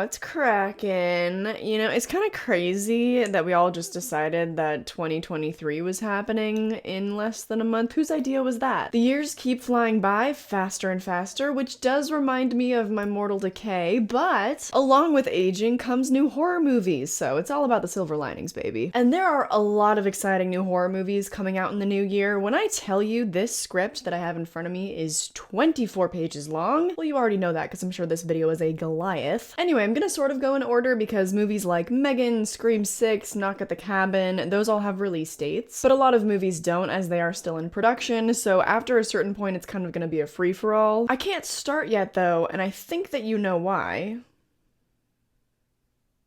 what's crackin'? You know, it's kind of crazy that we all just decided that 2023 was happening in less than a month. Whose idea was that? The years keep flying by faster and faster, which does remind me of my mortal decay, but along with aging comes new horror movies, so it's all about the silver linings, baby. And there are a lot of exciting new horror movies coming out in the new year. When I tell you this script that I have in front of me is 24 pages long, well, you already know that because I'm sure this video is a Goliath. Anyway, I'm gonna sort of go in order because movies like Megan, Scream 6, Knock at the Cabin, those all have release dates, but a lot of movies don't as they are still in production, so after a certain point it's kind of gonna be a free-for-all. I can't start yet though, and I think that you know why.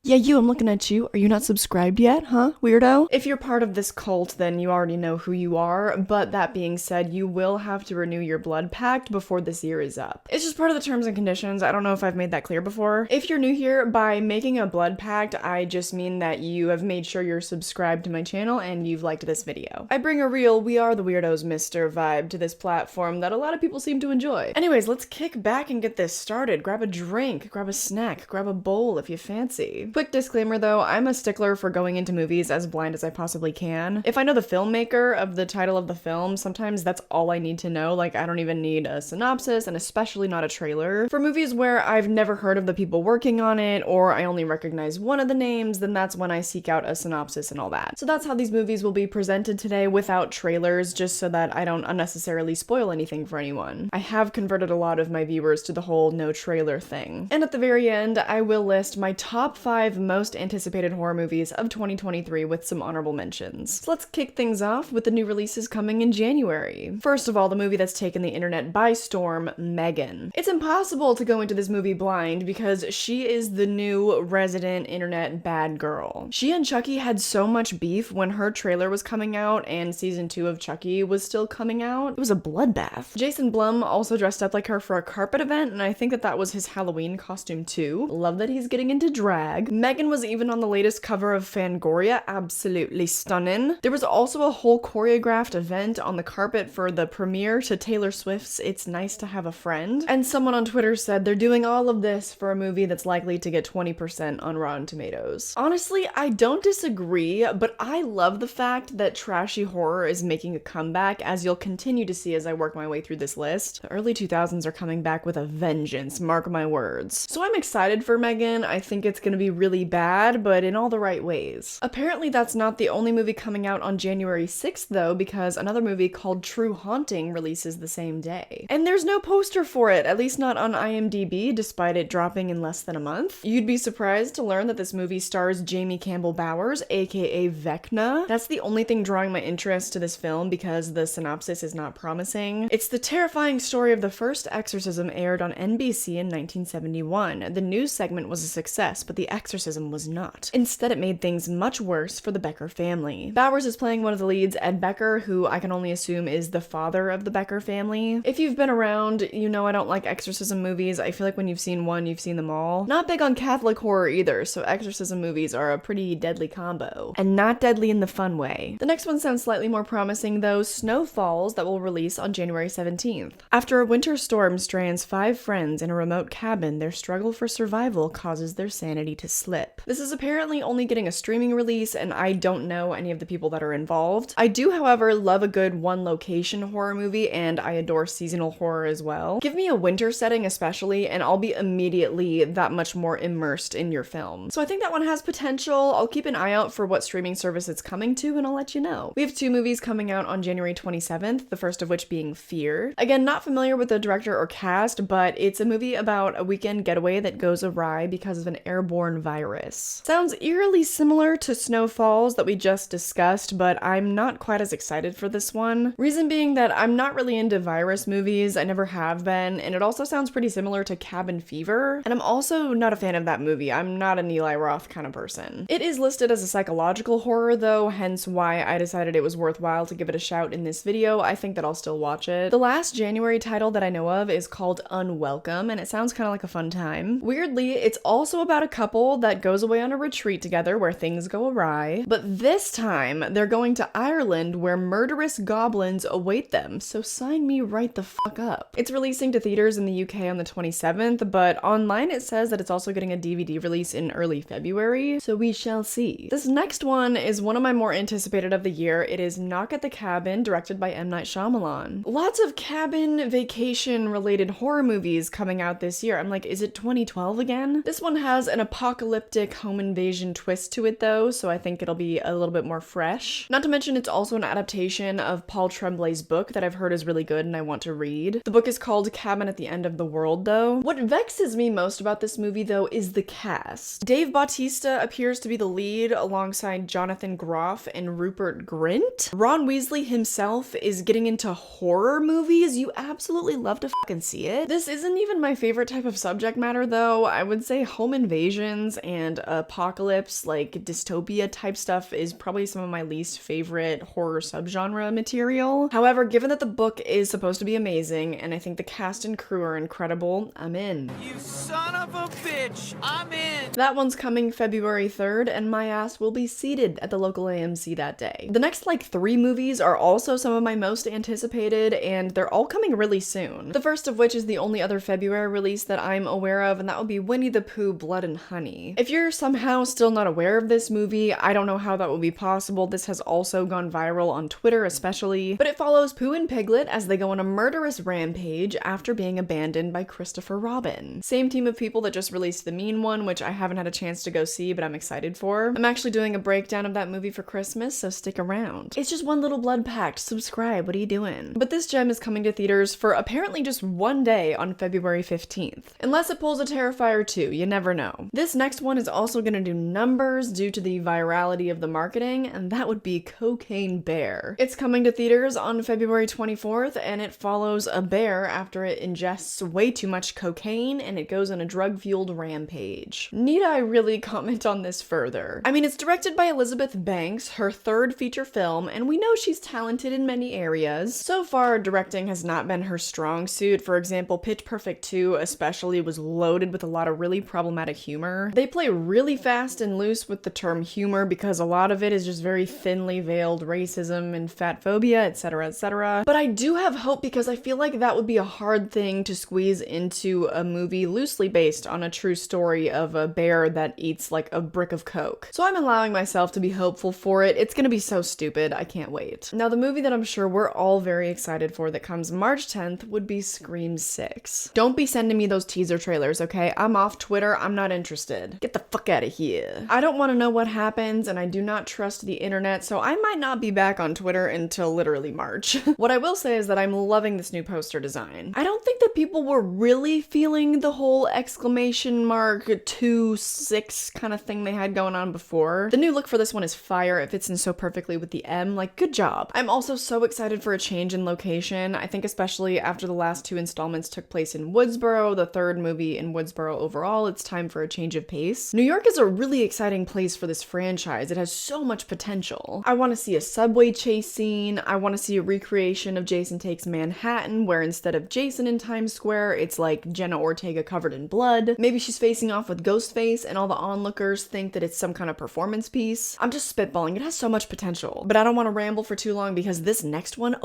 Yeah, I'm looking at you. Are you not subscribed yet, huh, weirdo? If you're part of this cult, then you already know who you are, but that being said, you will have to renew your blood pact before this year is up. It's just part of the terms and conditions. I don't know if I've made that clear before. If you're new here, by making a blood pact, I just mean that you have made sure you're subscribed to my channel and you've liked this video. I bring a real We Are the Weirdos Mr. vibe to this platform that a lot of people seem to enjoy. Anyways, let's kick back and get this started. Grab a drink, grab a snack, grab a bowl if you fancy. Quick disclaimer though, I'm a stickler for going into movies as blind as I possibly can. If I know the filmmaker of the title of the film, sometimes that's all I need to know. Like, I don't even need a synopsis, and especially not a trailer. For movies where I've never heard of the people working on it, or I only recognize one of the names, then that's when I seek out a synopsis and all that. So that's how these movies will be presented today without trailers, just so that I don't unnecessarily spoil anything for anyone. I have converted a lot of my viewers to the whole no trailer thing. And at the very end, I will list my top 5 most anticipated horror movies of 2023 with some honorable mentions. So let's kick things off with the new releases coming in January. First of all, the movie that's taken the internet by storm, Megan. It's impossible to go into this movie blind because she is the new resident internet bad girl. She and Chucky had so much beef when her trailer was coming out and season 2 of Chucky was still coming out. It was a bloodbath. Jason Blum also dressed up like her for a carpet event, and I think that was his Halloween costume too. Love that he's getting into drag. Megan was even on the latest cover of Fangoria, absolutely stunning. There was also a whole choreographed event on the carpet for the premiere to Taylor Swift's It's Nice to Have a Friend, and someone on Twitter said they're doing all of this for a movie that's likely to get 20% on Rotten Tomatoes. Honestly, I don't disagree, but I love the fact that trashy horror is making a comeback, as you'll continue to see as I work my way through this list. The early 2000s are coming back with a vengeance, mark my words. So I'm excited for Megan. I think it's gonna be really bad, but in all the right ways. Apparently that's not the only movie coming out on January 6th though, because another movie called True Haunting releases the same day. And there's no poster for it, at least not on IMDb, despite it dropping in less than a month. You'd be surprised to learn that this movie stars Jamie Campbell Bowers, aka Vecna. That's the only thing drawing my interest to this film because the synopsis is not promising. It's the terrifying story of the first exorcism aired on NBC in 1971. The news segment was a success, but the exorcism was not. Instead, it made things much worse for the Becker family. Bowers is playing one of the leads, Ed Becker, who I can only assume is the father of the Becker family. If you've been around, you know I don't like exorcism movies. I feel like when you've seen one, you've seen them all. Not big on Catholic horror either, so exorcism movies are a pretty deadly combo. And not deadly in the fun way. The next one sounds slightly more promising though, Snow Falls, that will release on January 17th. After a winter storm strands 5 friends in a remote cabin, their struggle for survival causes their sanity to slip. This is apparently only getting a streaming release, and I don't know any of the people that are involved. I do, however, love a good one-location horror movie, and I adore seasonal horror as well. Give me a winter setting especially, and I'll be immediately that much more immersed in your film. So I think that one has potential. I'll keep an eye out for what streaming service it's coming to, and I'll let you know. We have 2 movies coming out on January 27th, the first of which being Fear. Again, not familiar with the director or cast, but it's a movie about a weekend getaway that goes awry because of an airborne virus. Sounds eerily similar to Snow Falls that we just discussed, but I'm not quite as excited for this one. Reason being that I'm not really into virus movies, I never have been, and it also sounds pretty similar to Cabin Fever, and I'm also not a fan of that movie. I'm not an Eli Roth kind of person. It is listed as a psychological horror though, hence why I decided it was worthwhile to give it a shout in this video. I think that I'll still watch it. The last January title that I know of is called Unwelcome, and it sounds kind of like a fun time. Weirdly, it's also about a couple couple that goes away on a retreat together where things go awry. But this time, they're going to Ireland where murderous goblins await them, so sign me right the fuck up. It's releasing to theaters in the UK on the 27th, but online it says that it's also getting a DVD release in early February, so we shall see. This next one is one of my more anticipated of the year. It is Knock at the Cabin, directed by M. Night Shyamalan. Lots of cabin vacation related horror movies coming out this year. I'm like, is it 2012 again? This one has an apocalyptic home invasion twist to it though, so I think it'll be a little bit more fresh. Not to mention it's also an adaptation of Paul Tremblay's book that I've heard is really good and I want to read. The book is called Cabin at the End of the World though. What vexes me most about this movie though is the cast. Dave Bautista appears to be the lead alongside Jonathan Groff and Rupert Grint. Ron Weasley himself is getting into horror movies. You absolutely love to fucking see it. This isn't even my favorite type of subject matter though. I would say home invasions and apocalypse, like dystopia type stuff, is probably some of my least favorite horror subgenre material. However, given that the book is supposed to be amazing and I think the cast and crew are incredible, I'm in. You son of a bitch, I'm in! That one's coming February 3rd and my ass will be seated at the local AMC that day. The next like 3 movies are also some of my most anticipated and they're all coming really soon. The first of which is the only other February release that I'm aware of, and that would be Winnie the Pooh Blood and Honey. If you're somehow still not aware of this movie, I don't know how that would be possible. This has also gone viral on Twitter especially, but it follows Pooh and Piglet as they go on a murderous rampage after being abandoned by Christopher Robin. Same team of people that just released the Mean One, which I haven't had a chance to go see, but I'm excited for. I'm actually doing a breakdown of that movie for Christmas, so stick around. It's just one little blood pact. Subscribe, what are you doing? But this gem is coming to theaters for apparently just one day on February 15th. Unless it pulls a Terrifier 2, you never know. This next one is also gonna do numbers due to the virality of the marketing, and that would be Cocaine Bear. It's coming to theaters on February 24th, and it follows a bear after it ingests way too much cocaine and it goes on a drug-fueled rampage. Need I really comment on this further? I mean, it's directed by Elizabeth Banks, her third feature film, and we know she's talented in many areas. So far, directing has not been her strong suit. For example, Pitch Perfect 2 especially was loaded with a lot of really problematic humor. They play really fast and loose with the term humor because a lot of it is just very thinly veiled racism and fat phobia, etc., etc. But I do have hope because I feel like that would be a hard thing to squeeze into a movie loosely based on a true story of a bear that eats like a brick of coke. So I'm allowing myself to be hopeful for it. It's gonna be so stupid. I can't wait. Now, the movie that I'm sure we're all very excited for that comes March 10th would be Scream 6. Don't be sending me those teaser trailers, okay? I'm off Twitter. I'm not interested. Get the fuck out of here. I don't want to know what happens, and I do not trust the internet, so I might not be back on Twitter until literally March. What I will say is that I'm loving this new poster design. I don't think that people were really feeling the whole exclamation mark 2-6 kind of thing they had going on before. The new look for this one is fire. It fits in so perfectly with the M. Like, good job. I'm also so excited for a change in location. I think especially after the last 2 installments took place in Woodsboro, the third movie in Woodsboro overall, it's time for a change of pace. New York is a really exciting place for this franchise. It has so much potential. I want to see a subway chase scene. I want to see a recreation of Jason Takes Manhattan, where instead of Jason in Times Square, it's like Jenna Ortega covered in blood. Maybe she's facing off with Ghostface and all the onlookers think that it's some kind of performance piece. I'm just spitballing. It has so much potential. But I don't want to ramble for too long because this next one,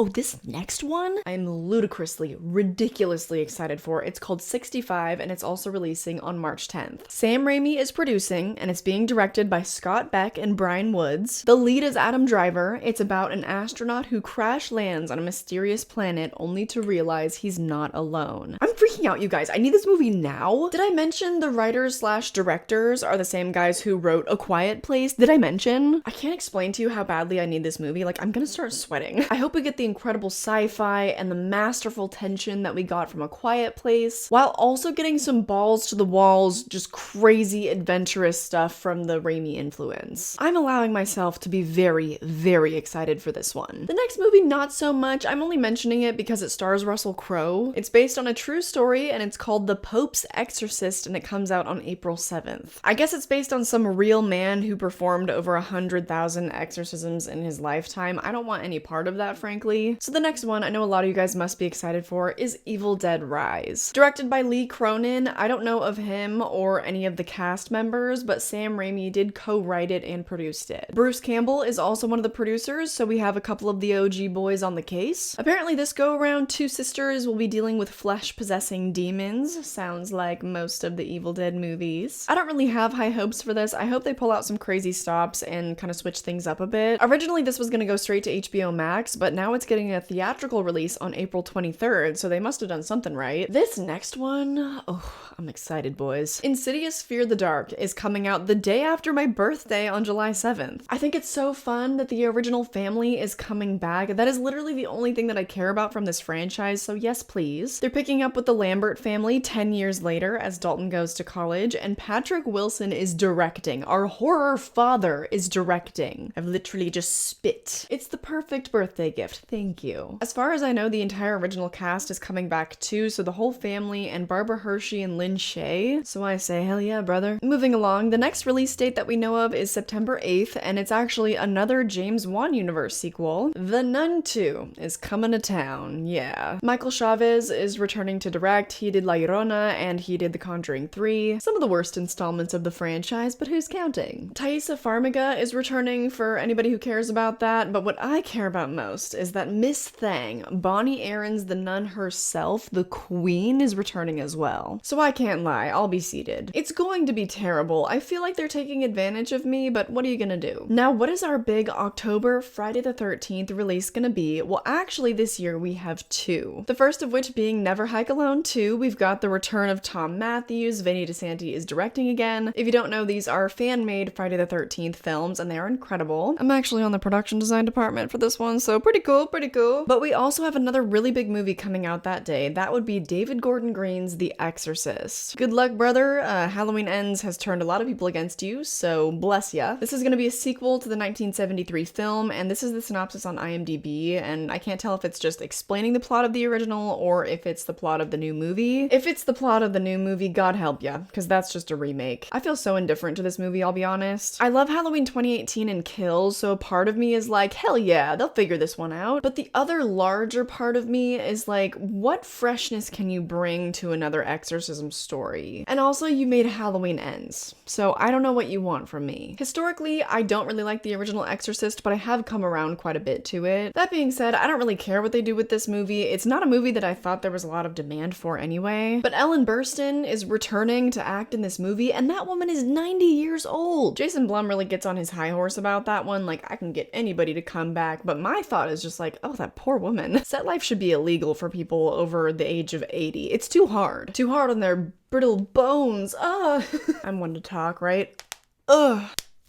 I'm ludicrously, ridiculously excited for. It's called 65 and it's also releasing on March 10th. Sam Raimi is producing and it's being directed by Scott Beck and Brian Woods. The lead is Adam Driver. It's about an astronaut who crash lands on a mysterious planet only to realize he's not alone. I'm freaking out, you guys. I need this movie now. Did I mention the writers/directors are the same guys who wrote A Quiet Place? Did I mention? I can't explain to you how badly I need this movie. Like, I'm gonna start sweating. I hope we get the incredible sci-fi and the masterful tension that we got from A Quiet Place, while also getting some balls to the walls, just crazy adventurous stuff from the Raimi influence. I'm allowing myself to be very, very excited for this one. The next movie, not so much. I'm only mentioning it because it stars Russell Crowe. It's based on a true story story, and it's called The Pope's Exorcist, and it comes out on April 7th. I guess it's based on some real man who performed over 100,000 exorcisms in his lifetime. I don't want any part of that, frankly. So the next one I know a lot of you guys must be excited for is Evil Dead Rise. Directed by Lee Cronin. I don't know of him or any of the cast members, but Sam Raimi did co-write it and produced it. Bruce Campbell is also one of the producers, so we have a couple of the OG boys on the case. Apparently this go around, two sisters will be dealing with flesh-possessing demons. Sounds like most of the Evil Dead movies. I don't really have high hopes for this. I hope they pull out some crazy stops and kind of switch things up a bit. Originally this was going to go straight to HBO Max, but now it's getting a theatrical release on April 23rd, so they must have done something right. This next one, oh, I'm excited, boys. Insidious Fear the Dark is coming out the day after my birthday on July 7th. I think it's so fun that the original family is coming back. That is literally the only thing that I care about from this franchise, so yes, please. They're picking up with the Lambert family 10 years later as Dalton goes to college, and Patrick Wilson is directing. Our horror father is directing. I've literally just spit. It's the perfect birthday gift. Thank you. As far as I know, the entire original cast is coming back too, so the whole family and Barbara Hershey and Lynn Shay. So I say, hell yeah, brother. Moving along, the next release date that we know of is September 8th, and it's actually another James Wan universe sequel. The Nun 2 is coming to town, yeah. Michael Chavez is returning to direct. He did La Llorona and he did The Conjuring 3. Some of the worst installments of the franchise, but who's counting? Thaisa Farmiga is returning for anybody who cares about that, but what I care about most is that Miss Thang, Bonnie Aarons the nun herself, the queen, is returning as well. So I can't lie, I'll be seated. It's going to be terrible. I feel like they're taking advantage of me, but what are you gonna do? Now, what is our big October Friday the 13th release gonna be? Well, actually this year we have two. The first of which being Never Hike Alone 2. We've got the return of Tom Matthews. Vinny DeSanti is directing again. If you don't know, these are fan-made Friday the 13th films, and they are incredible. I'm actually on the production design department for this one, so pretty cool, pretty cool. But we also have another really big movie coming out that day. That would be David Gordon Green's The Exorcist. Good luck, brother. Halloween Ends has turned a lot of people against you, so bless ya. This is going to be a sequel to the 1973 film, and this is the synopsis on IMDb, and I can't tell if it's just explaining the plot of the original or if it's the plot of the new movie. If it's the plot of the new movie, God help ya, because that's just a remake. I feel so indifferent to this movie, I'll be honest. I love Halloween 2018 and Kills, so a part of me is like, hell yeah, they'll figure this one out. But the other larger part of me is like, what freshness can you bring to another exorcism story? And also, you made Halloween Ends, so I don't know what you want from me. Historically, I don't really like the original Exorcist, but I have come around quite a bit to it. That being said, I don't really care what they do with this movie. It's not a movie that I thought there was a lot of demand for anyway. But Ellen Burstyn is returning to act in this movie, and that woman is 90 years old. Jason Blum really gets on his high horse about that one, like, I can get anybody to come back, but my thought is just like, oh, that poor woman. Set life should be illegal for people over the age of 80. It's too hard. Too hard on their brittle bones. Ugh. I'm one to talk, right? Ugh.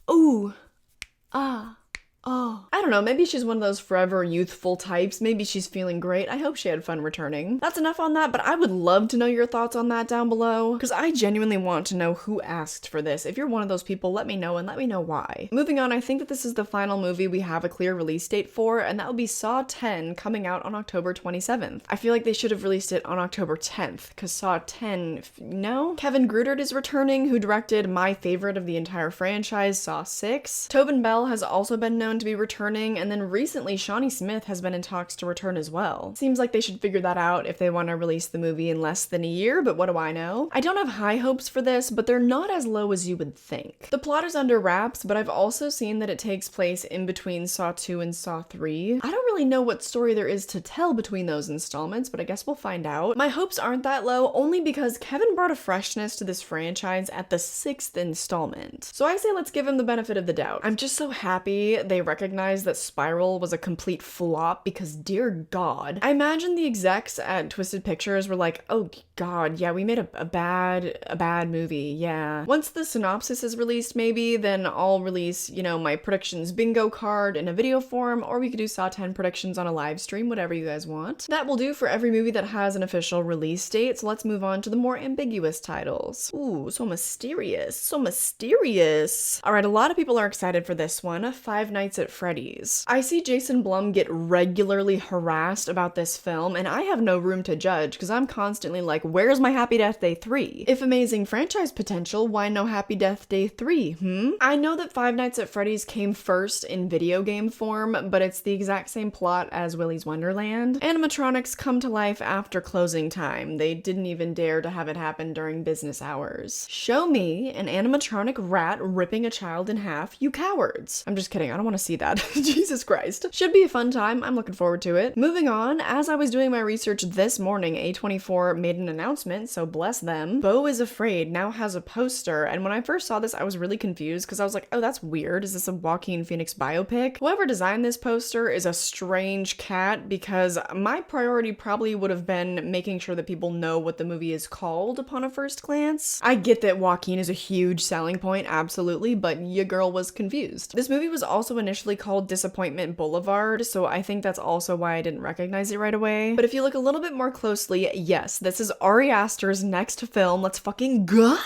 Ooh. Ah. Oh, I don't know, maybe she's one of those forever youthful types. Maybe she's feeling great. I hope she had fun returning. That's enough on that, but I would love to know your thoughts on that down below, because I genuinely want to know who asked for this. If you're one of those people, let me know and let me know why. Moving on, I think that this is the final movie we have a clear release date for, and that will be Saw 10 coming out on October 27th. I feel like they should have released it on October 10th, because Saw 10, no? Kevin Grutert is returning, who directed my favorite of the entire franchise, Saw 6. Tobin Bell has also been known to be returning, and then recently Shawnee Smith has been in talks to return as well. Seems like they should figure that out if they want to release the movie in less than a year, but what do I know? I don't have high hopes for this, but they're not as low as you would think. The plot is under wraps, but I've also seen that it takes place in between Saw 2 and Saw 3. I don't really know what story there is to tell between those installments, but I guess we'll find out. My hopes aren't that low, only because Kevin brought a freshness to this franchise at the 6th installment. So I say let's give him the benefit of the doubt. I'm just so happy they recognize that Spiral was a complete flop, because dear God. I imagine the execs at Twisted Pictures were like, oh God, yeah, we made a bad movie, yeah. Once the synopsis is released, maybe, then I'll release, you know, my predictions bingo card in a video form, or we could do Saw 10 predictions on a live stream, whatever you guys want. That will do for every movie that has an official release date, so let's move on to the more ambiguous titles. Ooh, so mysterious, so mysterious. Alright, a lot of people are excited for this one, Five Nights Nights at Freddy's. I see Jason Blum get regularly harassed about this film, and I have no room to judge because I'm constantly like, where's my Happy Death Day 3? If amazing franchise potential, why no Happy Death Day 3, I know that Five Nights at Freddy's came first in video game form, but it's the exact same plot as Willy's Wonderland. Animatronics come to life after closing time. They didn't even dare to have it happen during business hours. Show me an animatronic rat ripping a child in half, you cowards. I'm just kidding, I don't want to see that. Jesus Christ. Should be a fun time, I'm looking forward to it. Moving on, as I was doing my research this morning, A24 made an announcement, so bless them. Beau is Afraid now has a poster, and when I first saw this, I was really confused because I was like, oh, that's weird. Is this a Joaquin Phoenix biopic? Whoever designed this poster is a strange cat because my priority probably would have been making sure that people know what the movie is called upon a first glance. I get that Joaquin is a huge selling point, absolutely, but your girl was confused. This movie was also initially called Disappointment Boulevard, so I think that's also why I didn't recognize it right away. But if you look a little bit more closely, yes, this is Ari Aster's next film. Let's fucking go!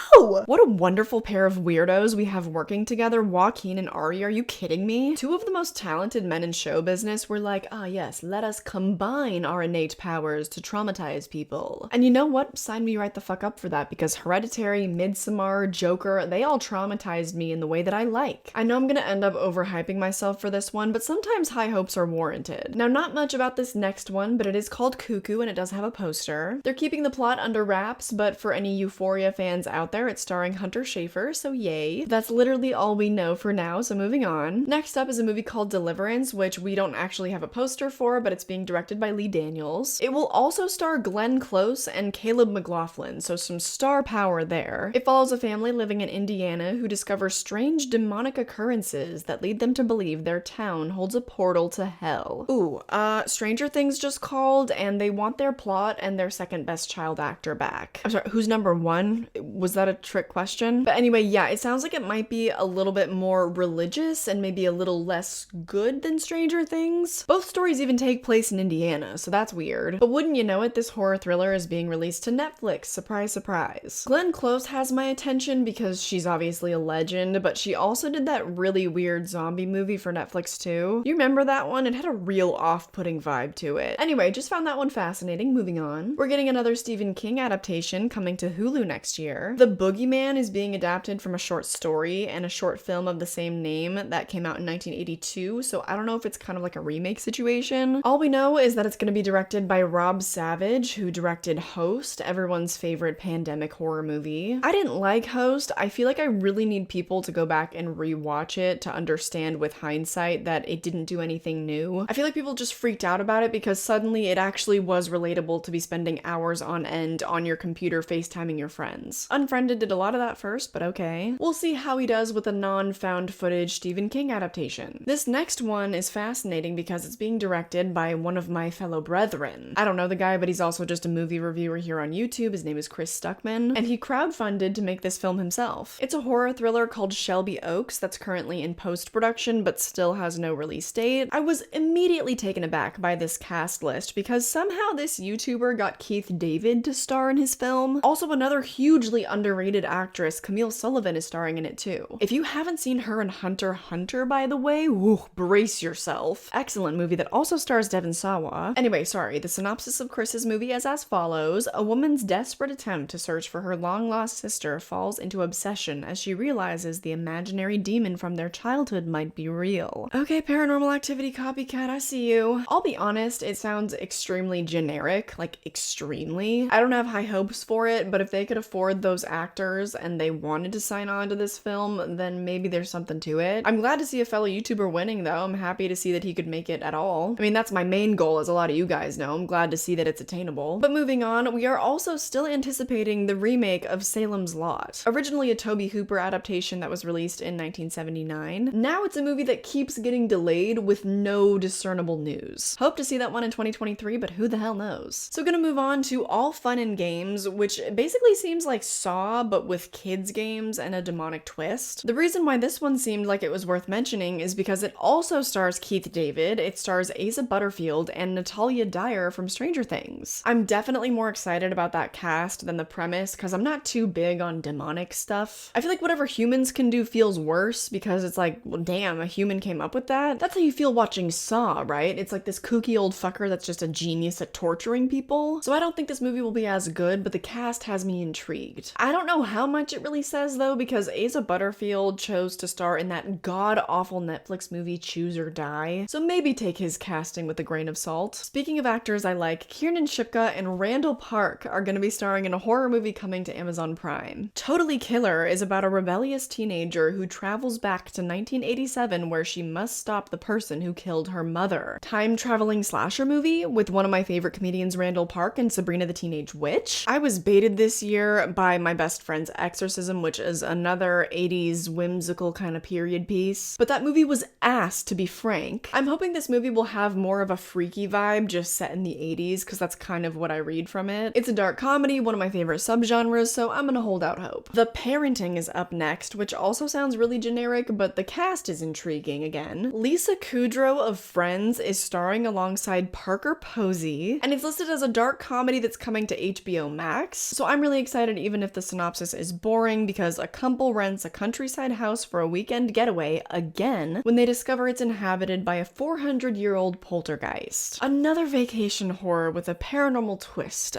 What a wonderful pair of weirdos we have working together, Joaquin and Ari, are you kidding me? Two of the most talented men in show business were like, ah yes, let us combine our innate powers to traumatize people. And you know what? Sign me right the fuck up for that, because Hereditary, Midsommar, Joker, they all traumatized me in the way that I like. I know I'm gonna end up overhyping myself for this one, but sometimes high hopes are warranted. Now, not much about this next one, but it is called Cuckoo and it does have a poster. They're keeping the plot under wraps, but for any Euphoria fans out there, it's starring Hunter Schafer, so yay. That's literally all we know for now, so moving on. Next up is a movie called Deliverance, which we don't actually have a poster for, but it's being directed by Lee Daniels. It will also star Glenn Close and Caleb McLaughlin, so some star power there. It follows a family living in Indiana who discover strange demonic occurrences that lead them to believe their town holds a portal to hell. Ooh, Stranger Things just called, and they want their plot and their second best child actor back. I'm sorry, who's number one? Was that a trick question? But anyway, yeah, it sounds like it might be a little bit more religious and maybe a little less good than Stranger Things. Both stories even take place in Indiana, so that's weird. But wouldn't you know it, this horror thriller is being released to Netflix. Surprise, surprise. Glenn Close has my attention because she's obviously a legend, but she also did that really weird zombie movie for Netflix too. You remember that one? It had a real off-putting vibe to it. Anyway, just found that one fascinating. Moving on. We're getting another Stephen King adaptation coming to Hulu next year. The Boogeyman is being adapted from a short story and a short film of the same name that came out in 1982, so I don't know if it's kind of like a remake situation. All we know is that it's going to be directed by Rob Savage, who directed Host, everyone's favorite pandemic horror movie. I didn't like Host. I feel like I really need people to go back and rewatch it to understand with hindsight that it didn't do anything new. I feel like people just freaked out about it because suddenly it actually was relatable to be spending hours on end on your computer FaceTiming your friends. Unfriended did a lot of that first, but okay. We'll see how he does with a non-found footage Stephen King adaptation. This next one is fascinating because it's being directed by one of my fellow brethren. I don't know the guy, but he's also just a movie reviewer here on YouTube. His name is Chris Stuckman, and he crowdfunded to make this film himself. It's a horror thriller called Shelby Oaks that's currently in post-production but still has no release date. I was immediately taken aback by this cast list because somehow this YouTuber got Keith David to star in his film. Also, another hugely underrated actress, Camille Sullivan, is starring in it too. If you haven't seen her in Hunter x Hunter, by the way, woo, brace yourself. Excellent movie that also stars Devon Sawa. Anyway, sorry, the synopsis of Chris's movie is as follows. A woman's desperate attempt to search for her long-lost sister falls into obsession as she realizes the imaginary demon from their childhood might be real. Okay, Paranormal Activity copycat, I see you. I'll be honest, it sounds extremely generic, like extremely. I don't have high hopes for it, but if they could afford those actors and they wanted to sign on to this film, then maybe there's something to it. I'm glad to see a fellow YouTuber winning though. I'm happy to see that he could make it at all. I mean, that's my main goal, as a lot of you guys know. I'm glad to see that it's attainable. But moving on, we are also still anticipating the remake of Salem's Lot. Originally a Tobe Hooper adaptation that was released in 1979. Now it's a movie that keeps getting delayed with no discernible news. Hope to see that one in 2023, but who the hell knows? So gonna move on to All Fun and Games, which basically seems like Saw, but with kids games and a demonic twist. The reason why this one seemed like it was worth mentioning is because it also stars Keith David, it stars Asa Butterfield, and Natalia Dyer from Stranger Things. I'm definitely more excited about that cast than the premise, because I'm not too big on demonic stuff. I feel like whatever humans can do feels worse, because it's like, well damn, human came up with that. That's how you feel watching Saw, right? It's like this kooky old fucker that's just a genius at torturing people. So I don't think this movie will be as good, but the cast has me intrigued. I don't know how much it really says though, because Asa Butterfield chose to star in that god-awful Netflix movie Choose or Die, so maybe take his casting with a grain of salt. Speaking of actors I like, Kiernan Shipka and Randall Park are gonna be starring in a horror movie coming to Amazon Prime. Totally Killer is about a rebellious teenager who travels back to 1987 where she must stop the person who killed her mother. Time-traveling slasher movie with one of my favorite comedians Randall Park and Sabrina the Teenage Witch. I was baited this year by My Best Friend's Exorcism, which is another 80s whimsical kind of period piece, but that movie was ass, to be frank. I'm hoping this movie will have more of a freaky vibe just set in the 80s, because that's kind of what I read from it. It's a dark comedy, one of my favorite subgenres, so I'm gonna hold out hope. The Parenting is up next, which also sounds really generic, but the cast is intriguing again. Lisa Kudrow of Friends is starring alongside Parker Posey, and it's listed as a dark comedy that's coming to HBO Max, so I'm really excited even if the synopsis is boring, because a couple rents a countryside house for a weekend getaway again when they discover it's inhabited by a 400-year-old poltergeist. Another vacation horror with a paranormal twist.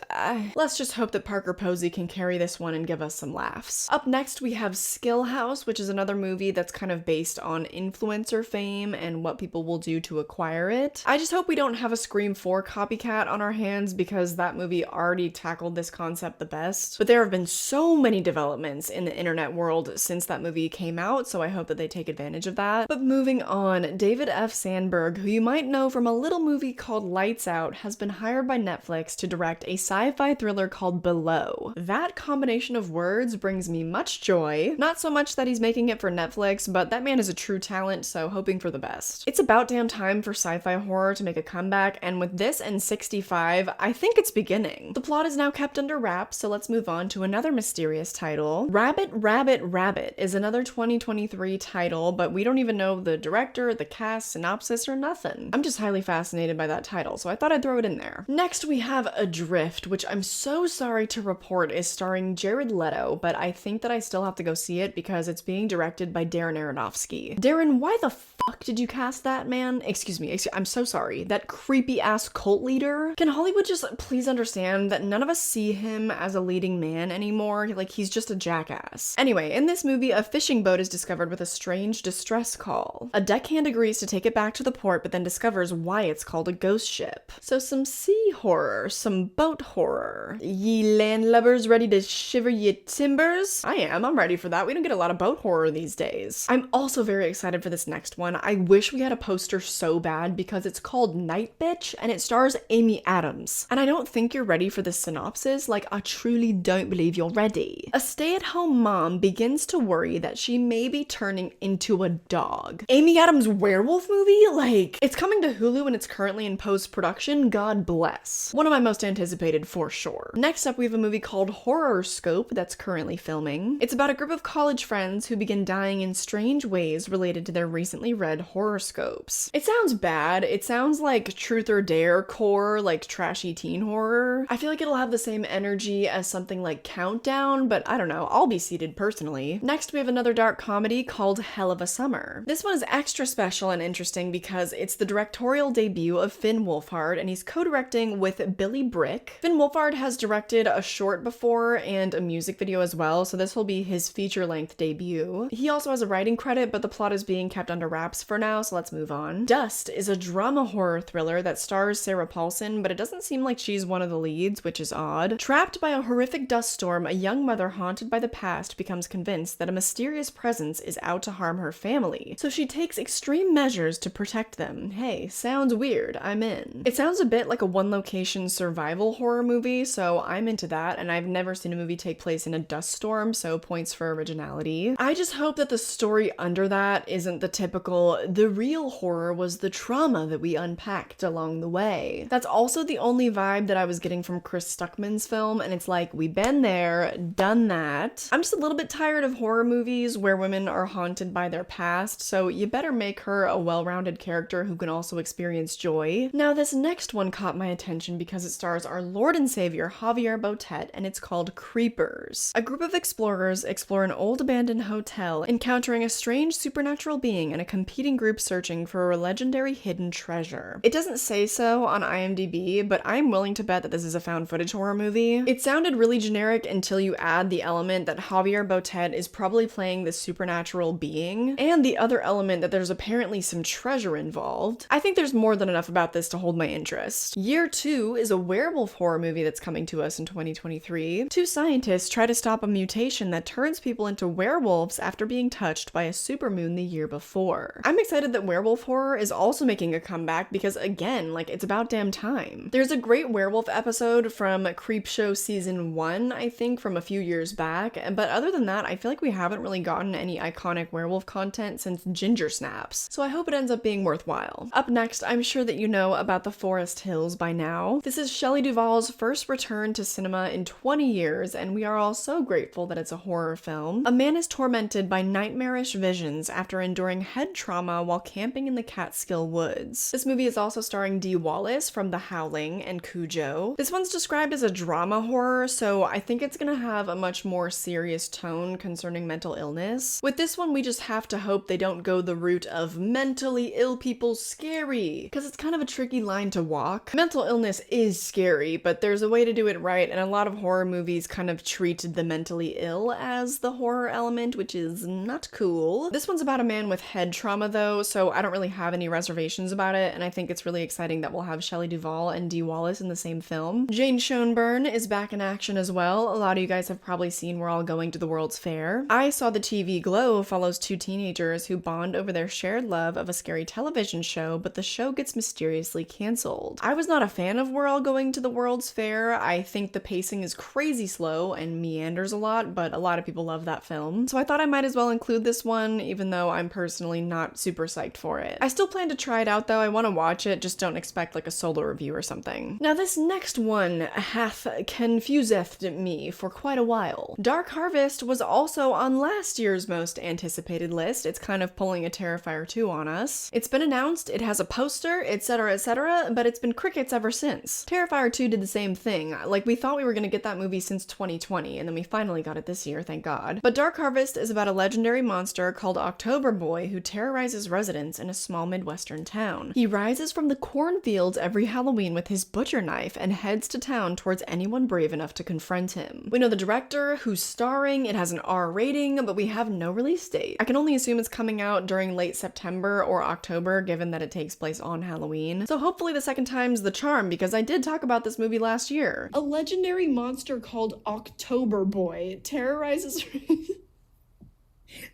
Let's just hope that Parker Posey can carry this one and give us some laughs. Up next we have Skill House, which is another movie that's kind of based on influencer fame and what people will do to acquire it. I just hope we don't have a Scream 4 copycat on our hands, because that movie already tackled this concept the best. But there have been so many developments in the internet world since that movie came out, so I hope that they take advantage of that. But moving on, David F. Sandberg, who you might know from a little movie called Lights Out, has been hired by Netflix to direct a sci-fi thriller called Below. That combination of words brings me much joy. Not so much that he's making it for Netflix, but that man is a true talent, so hoping for the best. It's about damn time for sci-fi horror to make a comeback, and with this and 65, I think it's beginning. The plot is now kept under wraps, so let's move on to another mysterious title. Rabbit, Rabbit, Rabbit is another 2023 title, but we don't even know the director, the cast, synopsis, or nothing. I'm just highly fascinated by that title, so I thought I'd throw it in there. Next, we have Adrift, which I'm so sorry to report is starring Jared Leto, but I think that I still have to go see it because it's being directed by Darren Aronofsky. Darren, why the fuck did you cast that man? Excuse me, I'm so sorry. That creepy ass cult leader? Can Hollywood just please understand that none of us see him as a leading man anymore? Like, he's just a jackass. Anyway, in this movie, a fishing boat is discovered with a strange distress call. A deckhand agrees to take it back to the port, but then discovers why it's called a ghost ship. So some sea horror, some boat horror. Ye landlubbers ready to shiver ye timbers? I'm ready for that. We don't get a lot of boat horror these days. I'm also very excited for this next one. I wish we had a poster so bad because it's called Night Bitch and it stars Amy Adams. And I don't think you're ready for this synopsis. Like, I truly don't believe you're ready. A stay-at-home mom begins to worry that she may be turning into a dog. Amy Adams' werewolf movie? Like, it's coming to Hulu and it's currently in post-production. God bless. One of my most anticipated for sure. Next up, we have a movie called Horrorscope that's currently filming. It's about a group of college friends who begin dying in strange ways related to their recently read horoscopes. It sounds bad. It sounds like Truth or Dare core, like trashy teen horror. I feel like it'll have the same energy as something like Countdown, but I don't know. I'll be seated personally. Next, we have another dark comedy called Hell of a Summer. This one is extra special and interesting because it's the directorial debut of Finn Wolfhard, and he's co-directing with Billy Brick. Finn Wolfhard has directed a short before and a music video as well, so this will be his feature-length debut. He also has a writing credit, but the plot is being kept under wraps for now, so let's move on. Dust is a drama horror thriller that stars Sarah Paulson, but it doesn't seem like she's one of the leads, which is odd. Trapped by a horrific dust storm, a young mother haunted by the past becomes convinced that a mysterious presence is out to harm her family, so she takes extreme measures to protect them. Hey, sounds weird. I'm in. It sounds a bit like a one-location survival horror movie, so I'm into that, and I've never seen a movie take place in a dust storm, so points for originality. I just hope that the story under that isn't the typical, the real horror was the trauma that we unpacked along the way. That's also the only vibe that I was getting from Chris Stuckman's film, and it's like, we've been there, done that. I'm just a little bit tired of horror movies where women are haunted by their past, so you better make her a well-rounded character who can also experience joy. Now, this next one caught my attention because it stars our Lord and Savior Javier Botet, and it's called Creepers. A group of explorers explore an old abandoned hotel, encountering a strange supernatural being and a competing group searching for a legendary hidden treasure. It doesn't say so on IMDb, but I'm willing to bet that this is a found footage horror movie. It sounded really generic until you add the element that Javier Botet is probably playing this supernatural being, and the other element that there's apparently some treasure involved. I think there's more than enough about this to hold my interest. Year 2 is a werewolf horror movie that's coming to us in 2023. Two scientists try to stop a mutation that turns people into werewolves after being touched by a supermoon the year before. I'm excited that werewolf horror is also making a comeback because, again, like, it's about damn time. There's a great werewolf episode from Creepshow season 1, I think, from a few years back, but other than that, I feel like we haven't really gotten any iconic werewolf content since Ginger Snaps, so I hope it ends up being worthwhile. Up next, I'm sure that you know about The Forest Hills by now. This is Shelley Duvall's first return to cinema in 20 years, and we are all so grateful that it's a horror film. A man is tormented by nightmarish visions after enduring head trauma while camping in the Catskill Woods. This movie is also starring Dee Wallace from The Howling and Cujo. This one's described as a drama horror, so I think it's gonna have a much more serious tone concerning mental illness. With this one, we just have to hope they don't go the route of mentally ill people scary, because it's kind of a tricky line to walk. Mental illness is scary, but there's a way to do it right, and a lot of horror movies kind of treat the mentally ill as the horror element, which is not cool. This one's about a man with head trauma though, so I don't really have any reservations about it, and I think it's really exciting that we'll have Shelley Duvall and Dee Wallace in the same film. Jane Schoenburn is back in action as well. A lot of you guys have probably seen We're All Going to the World's Fair. I Saw the TV Glow follows two teenagers who bond over their shared love of a scary television show, but the show gets mysteriously canceled. I was not a fan of We're All Going to the World's Fair. I think the pacing is crazy slow and meanders a lot, but a lot of people love that film, so I thought I might as well include this one, even though I'm personally not super psyched for it. I still plan to try it out though. I want to watch it, just don't expect like a solo review or something. Now this next one hath confuseth me for quite a while. Dark Harvest was also on last year's most anticipated list. It's kind of pulling a Terrifier 2 on us. It's been announced, it has a poster, etc., but it's been crickets ever since. Terrifier 2 did the same thing. Like, we thought we were gonna get that movie since 2020, and then we finally got it this year, thank God. But Dark Harvest is about a legendary monster called October Boy who terrorizes residents in a small Midwestern town. He rises from the cornfields every Halloween with his butcher knife and heads to town towards anyone brave enough to confront him. We know the director, who's starring, it has an R rating, but we have no release date. I can only assume it's coming out during late September or October, given that it takes place on Halloween. So hopefully the second time's the charm, because I did talk about this movie last year. A legendary monster called October Boy terrorizes...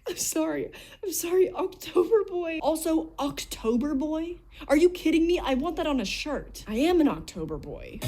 I'm sorry, October Boy. Also, October Boy? Are you kidding me? I want that on a shirt. I am an October Boy.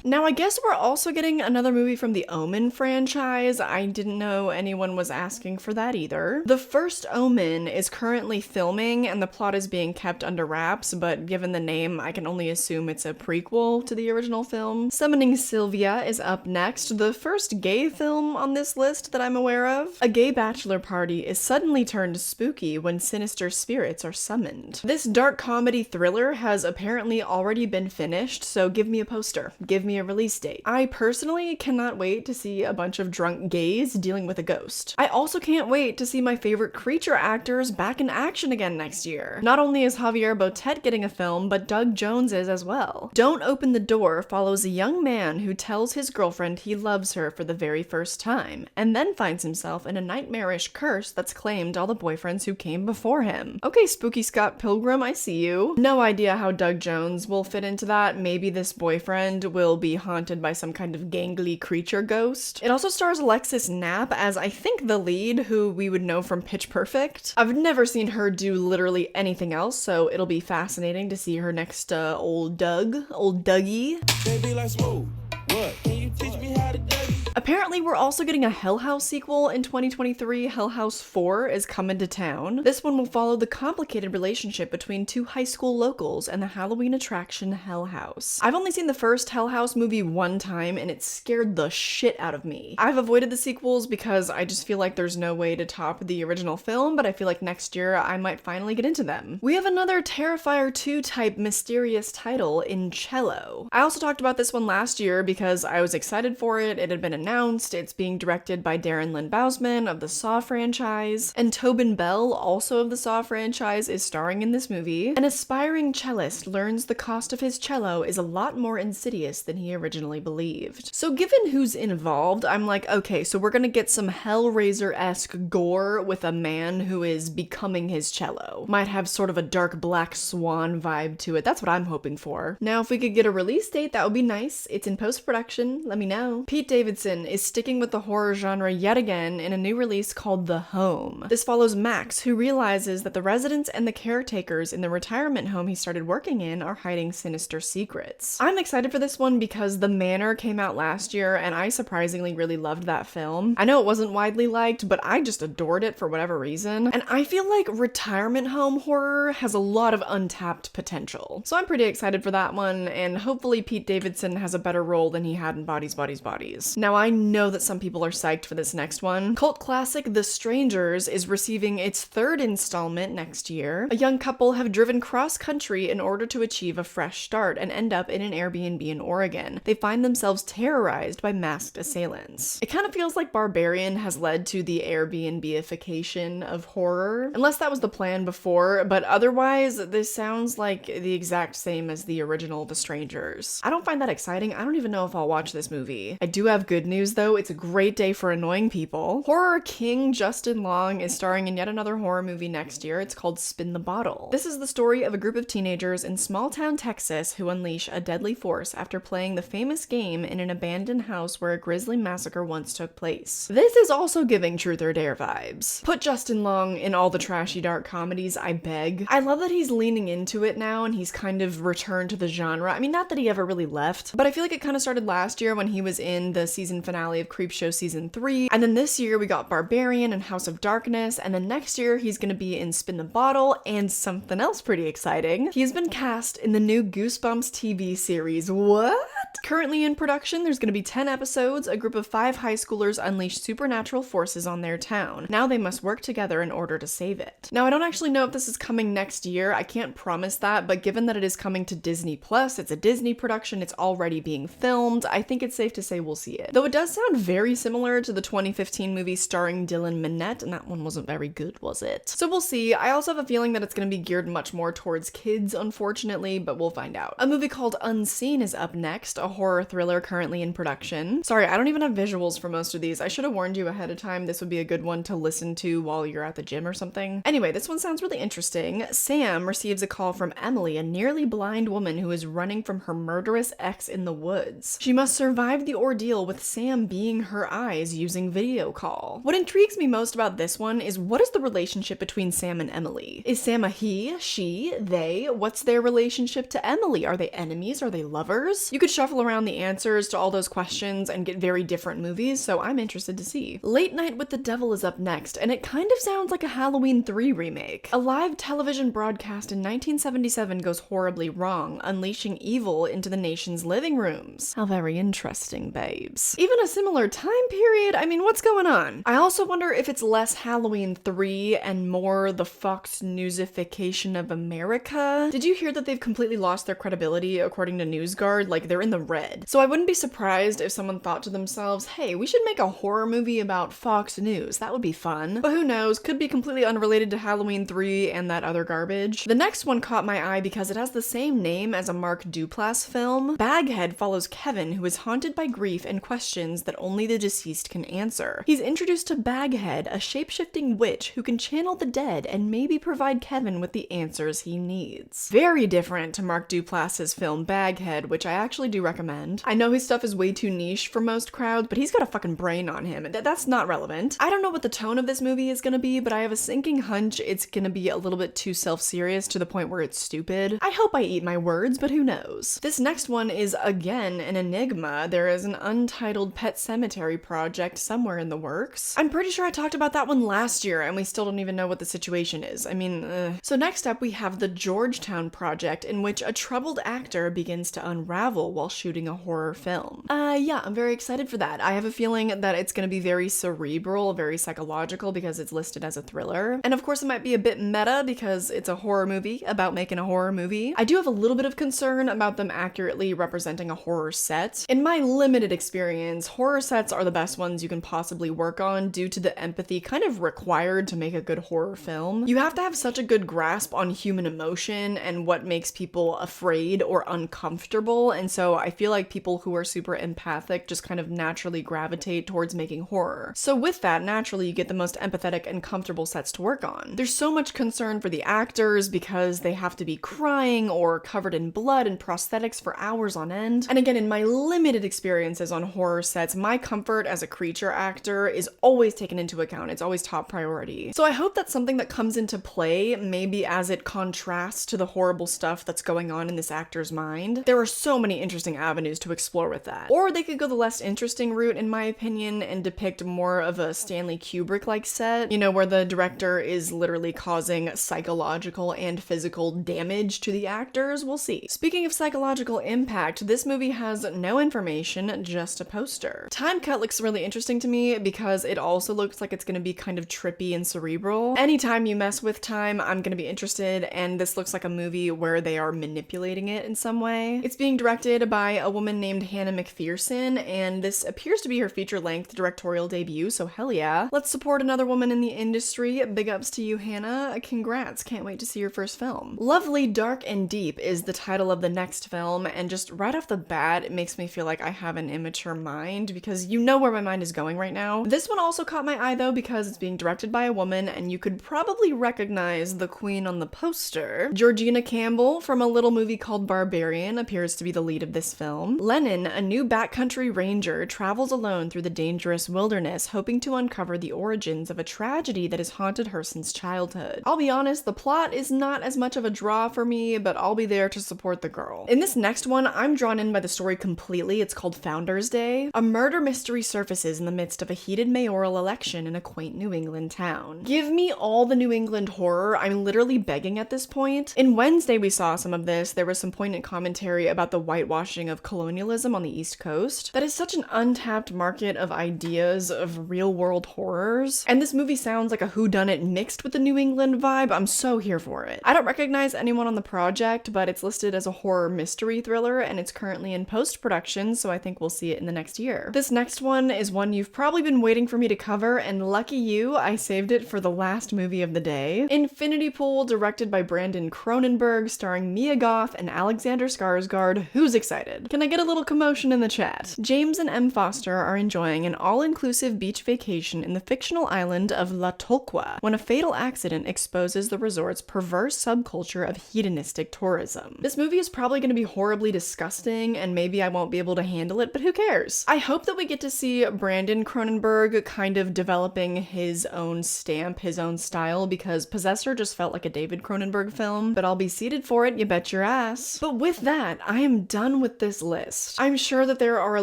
Now I guess we're also getting another movie from the Omen franchise. I didn't know anyone was asking for that either. The first Omen is currently filming and the plot is being kept under wraps, but given the name, I can only assume it's a prequel to the original film. Summoning Sylvia is up next, the first gay film on this list that I'm aware of. A gay bachelor party is suddenly turned spooky when sinister spirits are summoned. This dark comedy thriller has apparently already been finished, so give me a poster. Give me a release date. I personally cannot wait to see a bunch of drunk gays dealing with a ghost. I also can't wait to see my favorite creature actors back in action again next year. Not only is Javier Botet getting a film, but Doug Jones is as well. Don't Open the Door follows a young man who tells his girlfriend he loves her for the very first time, and then finds himself in a nightmarish curse that's claimed all the boyfriends who came before him. Okay, spooky Scott Pilgrim, I see you. No idea how Doug Jones will fit into that. Maybe this boyfriend will be haunted by some kind of gangly creature ghost. It also stars Alexis Knapp as, I think, the lead, who we would know from Pitch Perfect. I've never seen her do literally anything else, so it'll be fascinating to see her next old Dougie. They be like, smooth, what? Can you teach me how to Dougie? Apparently, we're also getting a Hell House sequel in 2023. Hell House 4 is coming to town. This one will follow the complicated relationship between two high school locals and the Halloween attraction Hell House. I've only seen the first Hell House movie one time and it scared the shit out of me. I've avoided the sequels because I just feel like there's no way to top the original film, but I feel like next year I might finally get into them. We have another Terrifier 2 type mysterious title in Cello. I also talked about this one last year because I was excited for it. It had been announced. It's being directed by Darren Lynn Bousman of the Saw franchise, and Tobin Bell, also of the Saw franchise, is starring in this movie. An aspiring cellist learns the cost of his cello is a lot more insidious than he originally believed. So given who's involved, I'm like, okay, so we're gonna get some Hellraiser-esque gore with a man who is becoming his cello. Might have sort of a dark black swan vibe to it. That's what I'm hoping for. Now, if we could get a release date, that would be nice. It's in post-production. Let me know. Pete Davidson is sticking with the horror genre yet again in a new release called The Home. This follows Max, who realizes that the residents and the caretakers in the retirement home he started working in are hiding sinister secrets. I'm excited for this one because The Manor came out last year and I surprisingly really loved that film. I know it wasn't widely liked, but I just adored it for whatever reason. And I feel like retirement home horror has a lot of untapped potential. So I'm pretty excited for that one, and hopefully Pete Davidson has a better role than he had in Bodies, Bodies, Bodies. Now I know that some people are psyched for this next one. Cult classic The Strangers is receiving its third installment next year. A young couple have driven cross-country in order to achieve a fresh start and end up in an Airbnb in Oregon. They find themselves terrorized by masked assailants. It kind of feels like Barbarian has led to the Airbnb-ification of horror, unless that was the plan before, but otherwise this sounds like the exact same as the original The Strangers. I don't find that exciting. I don't even know if I'll watch this movie. I do have good news though. It's a great day for annoying people. Horror king Justin Long is starring in yet another horror movie next year. It's called Spin the Bottle. This is the story of a group of teenagers in small-town Texas who unleash a deadly force after playing the famous game in an abandoned house where a grisly massacre once took place. This is also giving Truth or Dare vibes. Put Justin Long in all the trashy dark comedies, I beg. I love that he's leaning into it now and he's kind of returned to the genre. I mean, not that he ever really left, but I feel like it kind of started last year when he was in the season finale of Creepshow season 3, and then this year we got Barbarian and House of Darkness, and then next year he's gonna be in Spin the Bottle and something else pretty exciting. He's been cast in the new Goosebumps TV series. What? Currently in production, there's gonna be 10 episodes. A group of 5 high schoolers unleash supernatural forces on their town. Now they must work together in order to save it. Now I don't actually know if this is coming next year. I can't promise that, but given that it is coming to Disney Plus, it's a Disney production, it's already being filmed, I think it's safe to say we'll see it. Though it does sound very similar to the 2015 movie starring Dylan Minnette, and that one wasn't very good, was it? So we'll see. I also have a feeling that it's going to be geared much more towards kids, unfortunately, but we'll find out. A movie called Unseen is up next, a horror thriller currently in production. Sorry, I don't even have visuals for most of these. I should have warned you ahead of time. This would be a good one to listen to while you're at the gym or something. Anyway, this one sounds really interesting. Sam receives a call from Emily, a nearly blind woman who is running from her murderous ex in the woods. She must survive the ordeal with Sam being her eyes using video call. What intrigues me most about this one is what is the relationship between Sam and Emily? Is Sam a he, she, they? What's their relationship to Emily? Are they enemies? Are they lovers? You could shuffle around the answers to all those questions and get very different movies, so I'm interested to see. Late Night with the Devil is up next, and it kind of sounds like a Halloween 3 remake. A live television broadcast in 1977 goes horribly wrong, unleashing evil into the nation's living rooms. How very interesting, babes. Even a similar time period? I mean, what's going on? I also wonder if it's less Halloween 3 and more the Fox Newsification of America. Did you hear that they've completely lost their credibility according to NewsGuard? Like, they're in the red. So I wouldn't be surprised if someone thought to themselves, hey, we should make a horror movie about Fox News. That would be fun. But who knows? Could be completely unrelated to Halloween 3 and that other garbage. The next one caught my eye because it has the same name as a Mark Duplass film. Baghead follows Kevin, who is haunted by grief and questions that only the deceased can answer. He's introduced to Baghead, a shape-shifting witch who can channel the dead and maybe provide Kevin with the answers he needs. Very different to Mark Duplass's film Baghead, which I actually do recommend recommend. I know his stuff is way too niche for most crowds, but he's got a fucking brain on him. That's not relevant. I don't know what the tone of this movie is gonna be, but I have a sinking hunch it's gonna be a little bit too self-serious to the point where it's stupid. I hope I eat my words, but who knows? This next one is again an enigma. There is an untitled Pet Cemetery project somewhere in the works. I'm pretty sure I talked about that one last year and we still don't even know what the situation is. I mean, So next up we have the Georgetown project, in which a troubled actor begins to unravel while shooting a horror film. Yeah, I'm very excited for that. I have a feeling that it's gonna be very cerebral, very psychological because it's listed as a thriller. And of course it might be a bit meta because it's a horror movie about making a horror movie. I do have a little bit of concern about them accurately representing a horror set. In my limited experience, horror sets are the best ones you can possibly work on due to the empathy kind of required to make a good horror film. You have to have such a good grasp on human emotion and what makes people afraid or uncomfortable, and so I feel like people who are super empathic just kind of naturally gravitate towards making horror. So with that, naturally you get the most empathetic and comfortable sets to work on. There's so much concern for the actors because they have to be crying or covered in blood and prosthetics for hours on end. And again, in my limited experiences on horror sets, my comfort as a creature actor is always taken into account. It's always top priority. So I hope that's something that comes into play, maybe as it contrasts to the horrible stuff that's going on in this actor's mind. There are so many interesting avenues to explore with that. Or they could go the less interesting route, in my opinion, and depict more of a Stanley Kubrick-like set, you know, where the director is literally causing psychological and physical damage to the actors. We'll see. Speaking of psychological impact, this movie has no information, just a poster. Time Cut looks really interesting to me because it also looks like it's gonna be kind of trippy and cerebral. Anytime you mess with time, I'm gonna be interested, and this looks like a movie where they are manipulating it in some way. It's being directed by a woman named Hannah McPherson, and this appears to be her feature-length directorial debut, so hell yeah. Let's support another woman in the industry. Big ups to you, Hannah. Congrats, can't wait to see your first film. Lovely, Dark, and Deep is the title of the next film, and just right off the bat, it makes me feel like I have an immature mind, because you know where my mind is going right now. This one also caught my eye though because it's being directed by a woman, and you could probably recognize the queen on the poster. Georgina Campbell from a little movie called Barbarian appears to be the lead of this film. Lennon, a new backcountry ranger, travels alone through the dangerous wilderness, hoping to uncover the origins of a tragedy that has haunted her since childhood. I'll be honest, the plot is not as much of a draw for me, but I'll be there to support the girl. In this next one, I'm drawn in by the story completely. It's called Founders Day. A murder mystery surfaces in the midst of a heated mayoral election in a quaint New England town. Give me all the New England horror. I'm literally begging at this point. In Wednesday, we saw some of this. There was some poignant commentary about the whitewashing of colonialism on the East Coast. That is such an untapped market of ideas of real-world horrors. And this movie sounds like a whodunit mixed with the New England vibe. I'm so here for it. I don't recognize anyone on the project, but it's listed as a horror mystery thriller, and it's currently in post-production, so I think we'll see it in the next year. This next one is one you've probably been waiting for me to cover, and lucky you, I saved it for the last movie of the day. Infinity Pool, directed by Brandon Cronenberg, starring Mia Goth and Alexander Skarsgård. Who's excited? Can I get a little commotion in the chat? James and M. Foster are enjoying an all-inclusive beach vacation in the fictional island of La Tolqua when a fatal accident exposes the resort's perverse subculture of hedonistic tourism. This movie is probably going to be horribly disgusting, and maybe I won't be able to handle it, but who cares? I hope that we get to see Brandon Cronenberg kind of developing his own stamp, his own style, because Possessor just felt like a David Cronenberg film, but I'll be seated for it, you bet your ass. But with that, I am done with this list. I'm sure that there are a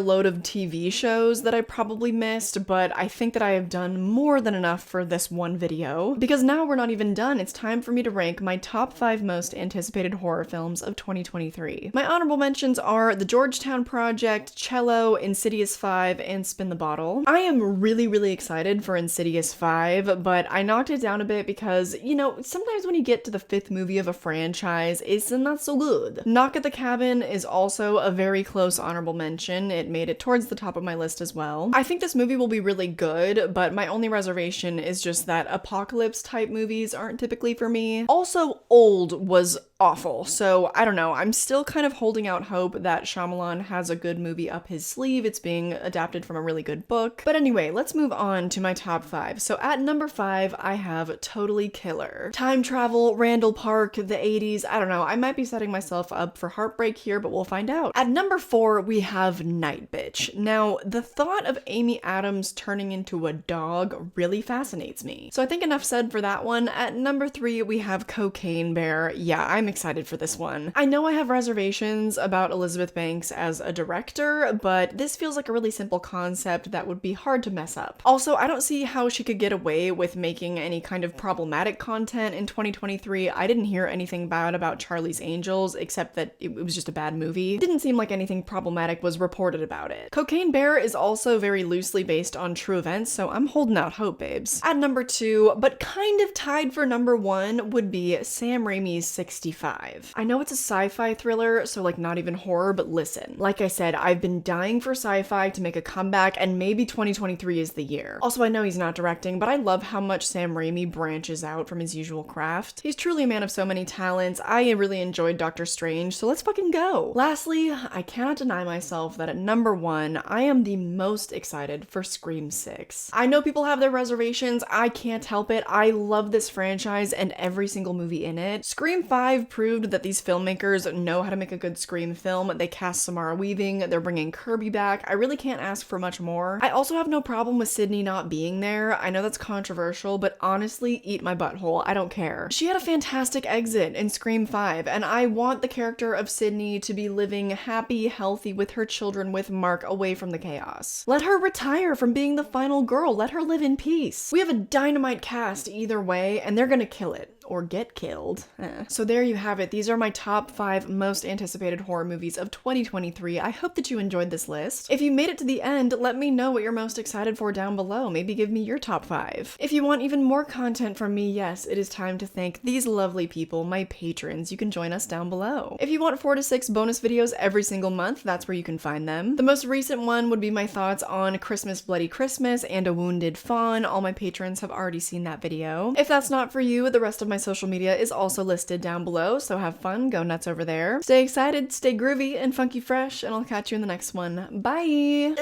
load of TV shows that I probably missed, but I think that I have done more than enough for this one video, because now we're not even done. It's time for me to rank my top 5 most anticipated horror films of 2023. My honorable mentions are The Georgetown Project, Cello, Insidious 5, and Spin the Bottle. I am really excited for Insidious 5, but I knocked it down a bit because, you know, sometimes when you get to the 5th movie of a franchise, it's not so good. Knock at the Cabin is also a very close honorable mention. It made it towards the top of my list as well. I think this movie will be really good, but my only reservation is just that apocalypse type movies aren't typically for me. Also, Old was awful. So I don't know. I'm still kind of holding out hope that Shyamalan has a good movie up his sleeve. It's being adapted from a really good book. But anyway, let's move on to my top 5. So at number 5, I have Totally Killer. Time travel, Randall Park, the 80s. I don't know. I might be setting myself up for heartbreak here, but we'll find out. At number 4, we have Night Bitch. Now, the thought of Amy Adams turning into a dog really fascinates me. So I think enough said for that one. At number 3, we have Cocaine Bear. Yeah, I'm excited for this one. I know I have reservations about Elizabeth Banks as a director, but this feels like a really simple concept that would be hard to mess up. Also, I don't see how she could get away with making any kind of problematic content in 2023. I didn't hear anything bad about Charlie's Angels, except that it was just a bad movie. It didn't seem like anything problematic was reported about it. Cocaine Bear is also very loosely based on true events, so I'm holding out hope, babes. At number 2, but kind of tied for number 1, would be Sam Raimi's 65. I know it's a sci-fi thriller, so like not even horror, but listen. Like I said, I've been dying for sci-fi to make a comeback, and maybe 2023 is the year. Also, I know he's not directing, but I love how much Sam Raimi branches out from his usual craft. He's truly a man of so many talents. I really enjoyed Doctor Strange, so let's fucking go. Lastly, I cannot deny myself that at number 1, I am the most excited for Scream 6. I know people have their reservations. I can't help it. I love this franchise and every single movie in it. Scream 5 proved that these filmmakers know how to make a good Scream film. They cast Samara Weaving, they're bringing Kirby back. I really can't ask for much more. I also have no problem with Sydney not being there. I know that's controversial, but honestly, eat my butthole. I don't care. She had a fantastic exit in Scream 5, and I want the character of Sydney to be living happy, healthy with her children with Mark away from the chaos. Let her retire from being the final girl. Let her live in peace. We have a dynamite cast either way, and they're gonna kill it. Or get killed. So there you have it. These are my top 5 most anticipated horror movies of 2023. I hope that you enjoyed this list. If you made it to the end, let me know what you're most excited for down below. Maybe give me your top 5. If you want even more content from me, yes, it is time to thank these lovely people, my patrons. You can join us down below. If you want 4 to 6 bonus videos every single month, that's where you can find them. The most recent one would be my thoughts on Christmas Bloody Christmas and A Wounded Fawn. All my patrons have already seen that video. If that's not for you, the rest of my social media is also listed down below, so have fun, go nuts over there. Stay excited, stay groovy and funky fresh, and I'll catch you in the next one. Bye!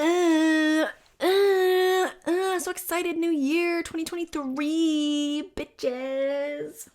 So excited, new year, 2023, bitches!